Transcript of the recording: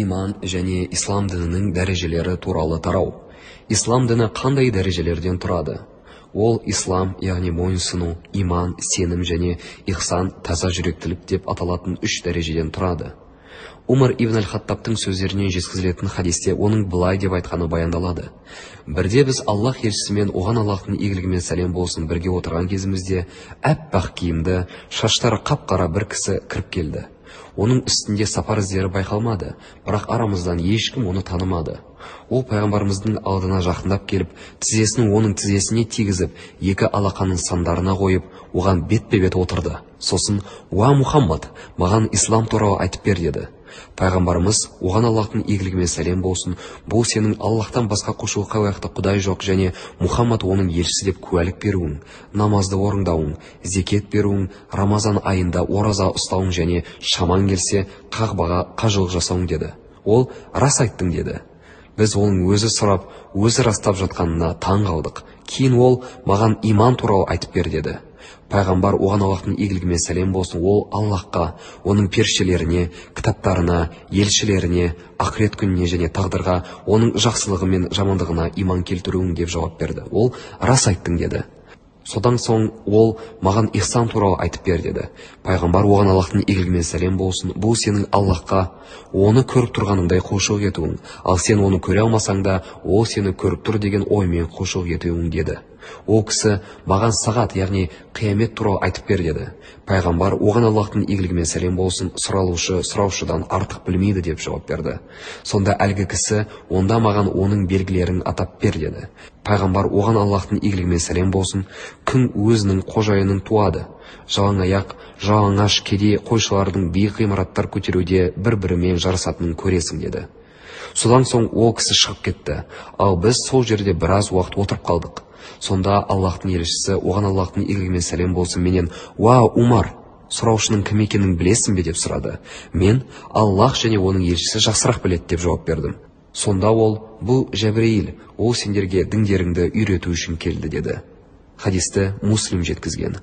иман және ислам дінінің дәрежелері туралы тарау. Ислам діні қандай дәрежелерден тұрады? Ол ислам, яғни мойынсыну, иман, сенім және ихсан, таза жүректілік деп аталатын 3 дәрежеден тұрады. Умар ибн аль-Хаттабтың сөздерінен жеткізілетін хадисте оның былай деп айтқаны баяндалады. Бірде біз Аллах елшісімен, оған Аллахтың игілігімен сәлем болсын, бірге отырған кезімізде әппақ киімді, шаштары қап-қара бір кісі кіріп келді. Оның үстінде сапар іздері байқалмады, бірақ арамыздан ешкім оны танымады. Ол пайғамбарымыздың алдына жақындап келіп, тізесін оның тізесіне тигізіп, 2 алақанын сандарына қойып, оған бетпе-бет отырды. Сосын: «Уа Мұхаммад, маған ислам туралы айтып бер» деді. Пайғамбарымыз, оған Аллахтың игілігімен сәлем болсын, бұл сенің Аллахтан басқа қосылуға лайықты құдай жоқ және Мұхаммад оның елшісі деп куәлік беруің, намазды орындауың, зекет беруің, Рамазан айында ораза ұстауың және шаман келсе Қағбаға қажылық жасауың деді. Ол: «Рас айттың» деді. Біз оның өзі сұрап, өзі растап жатқанына таң қалдық. Кейін ол: «Маған иман туралы айтып бер» деді. Пайғамбар, оған Аллахтың игілігімен сәлем болсын, ол Аллахқа, оның періштелеріне, кітаптарына, елшілеріне, ақырет күніне және тағдырға, оның жақсылығы мен жамандығына иман келтіруің деп жауап берді. Ол: «Рас айттың» деді. Содан соң ол: «Маған ихсан туралы айтып бер» деді. Пайғамбар, оған Аллахтың игілігімен сәлем болсын, бұл сенің Аллахқа оны көріп тұрғаныңдай құлшылық етуің, ал сен оны көре алмасаң да, ол сені көріп тұр деген оймен құлшылық етуің деді. Ол кісі: «Маған сағат, яғни қиямет туралы айтып бер» деді. Пайғамбар, оған Аллахтың игілігімен сәлем болсын, сұралушы сұраушыдан артық білмейді деп жауап берді. Сонда әлгі кісі: «Онда маған оның белгілерін атап бер» деді. Пайғамбар, оған Аллахтың игілігімен сәлем болсын, күн өзінің қожайынын туады. Жалаң аяқ, жалаңаш кедей қойшылардың биік ғимараттар көтеруде бір-бірімен жарысатынын көресің деді. Содан соң ол кісі шығып кетті, ал біз сол жерде біраз уақыт отырып қалдық. Сонда Аллахтың елшісі, оған Аллахтың игілігімен сәлем болсын, менен: «Уа Умар, сұраушының кім екенін білесің бе?» деп сұрады. Мен: «Аллах және оның елшісі жақсырақ біледі» деп жауап бердім. Сонда ол: «Бұл Жәбірейіл, ол сендерге діндеріңді үйрету үшін келді» деді. Хадисті Муслим жеткізген.